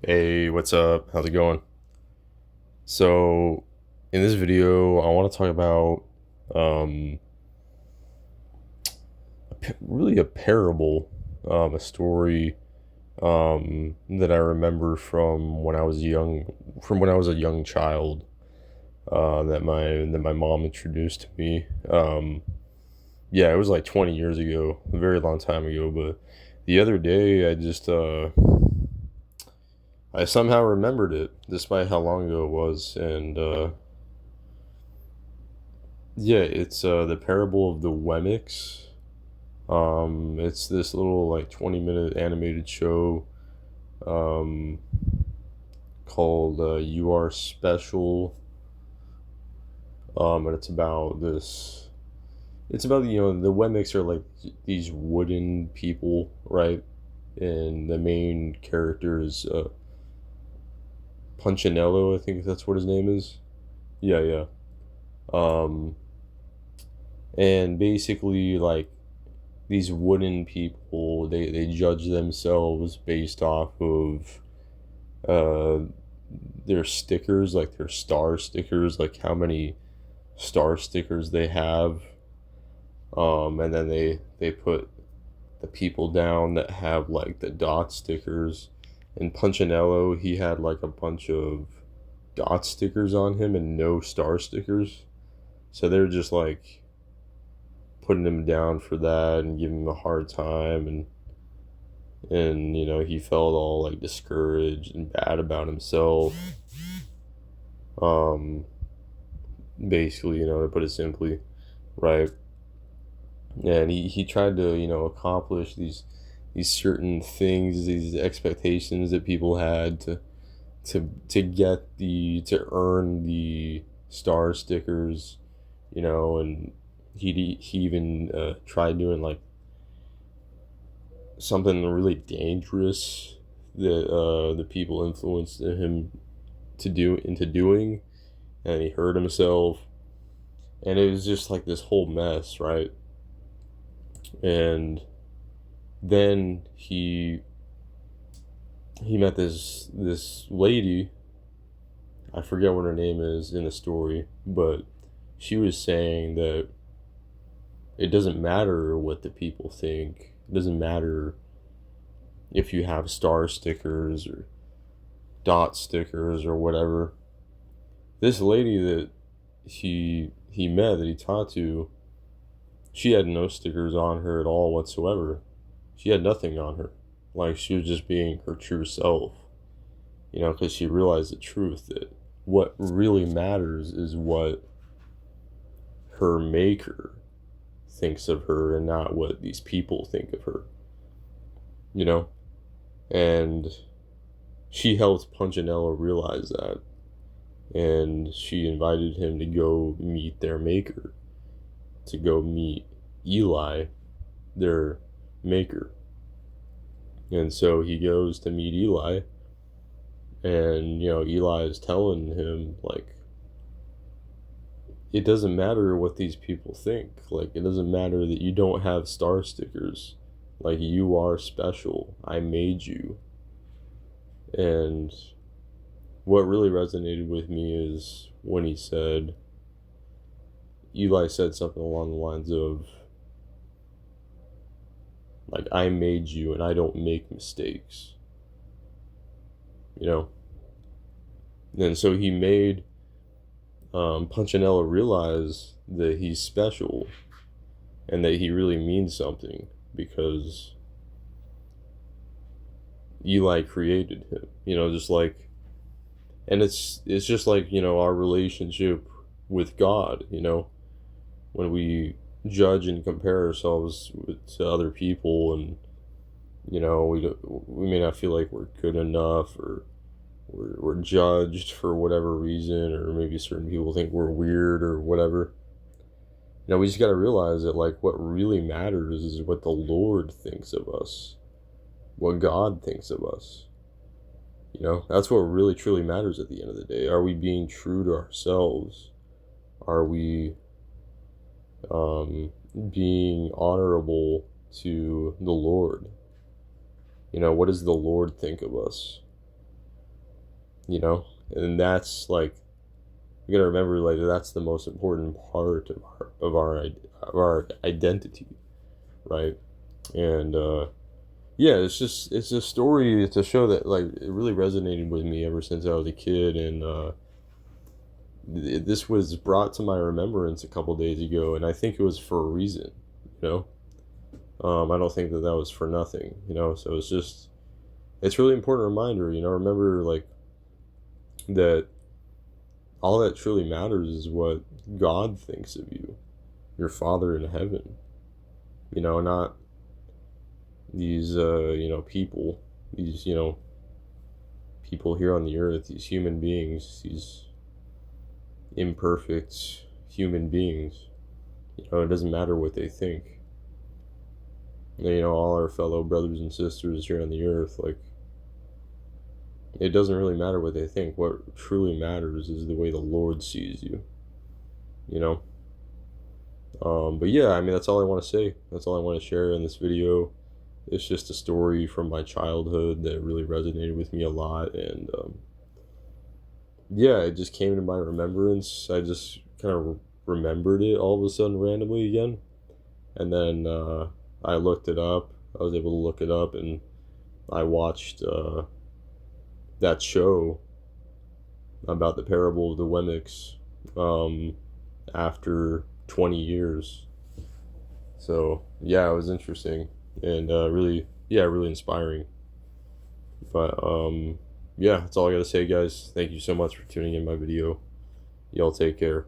Hey, what's up? How's it going? So, in this video, I want to talk about um, really a parable, a story that I remember from when I was young, from when I was a young child, that my mom introduced to me. Yeah, it was like 20 years ago, a very long time ago. But the other day, I somehow remembered it, despite how long ago it was, and yeah, it's the parable of the wemmicks. It's this little like 20-minute animated show um, called "You Are Special," and it's about this. It's about the wemmicks are like these wooden people, right? And the main character is Punchinello, I think that's what his name is. Yeah, yeah. Um, and basically, like these wooden people, they judge themselves based off of uh their stickers, like their star stickers, like how many star stickers they have. And then they put the people down that have like the dot stickers. And Punchinello, he had like a bunch of dot stickers on him and no star stickers. So they're just like putting him down for that and giving him a hard time, and he felt all like discouraged and bad about himself. um Basically, to put it simply, right? And he tried to accomplish these certain things, these expectations that people had to earn the star stickers, and he even tried doing like something really dangerous that the people influenced him to do into doing, and he hurt himself, and it was just like this whole mess, right? And then he met this lady. I forget what her name is in the story, but she was saying that it doesn't matter what the people think. It doesn't matter if you have star stickers or dot stickers or whatever. This lady that he met, that he talked to, she had no stickers on her at all whatsoever. She had nothing on her. Like, she was just being her true self, because she realized the truth that what really matters is what her maker thinks of her and not what these people think of her, you know? And she helped Punchinello realize that. And she invited him to go meet their maker, to go meet Eli, their maker. And so he goes to meet Eli, and Eli is telling him, like, it doesn't matter what these people think. Like, it doesn't matter that you don't have star stickers. Like, you are special. I made you. And what really resonated with me is when Eli said something along the lines of, like, I made you and I don't make mistakes, you know? And so he made Punchinello realize that he's special and that he really means something because Eli created him, just like, and it's just like, our relationship with God, when we judge and compare ourselves to other people, and we may not feel like we're good enough, or we're judged for whatever reason, or maybe certain people think we're weird or whatever. We just got to realize that, like, what really matters is what the Lord thinks of us, what God thinks of us. That's what really truly matters at the end of the day. Are we being true to ourselves? Are we um, being honorable to the Lord? What does the Lord think of us? you know? And that's like, you gotta remember, like, that's the most important part of our identity, right? And yeah, it's a story to show that, like, it really resonated with me ever since I was a kid. And this was brought to my remembrance a couple days ago, and I think it was for a reason, you know. I don't think that that was for nothing, you know. So it's really important reminder, you know. Remember, like, that all that truly matters is what God thinks of you, your Father in heaven, you know, not these you know, people, these, you know, people here on the earth, these human beings, these imperfect human beings. You know, it doesn't matter what they think. You know, all our fellow brothers and sisters here on the earth, like, it doesn't really matter what they think. What truly matters is the way the Lord sees you, you know. But yeah, I mean, that's all I want to say. That's all I want to share in this video. It's just a story from my childhood that really resonated with me a lot. And yeah, it just came to my remembrance. I just kind of remembered it all of a sudden randomly again. And then I looked it up. I was able to look it up, and I watched that show about the parable of the wemmicks after 20 years. So yeah, it was interesting, and really, yeah, really inspiring. But yeah, that's all I gotta say, guys. Thank you so much for tuning in my video. Y'all take care.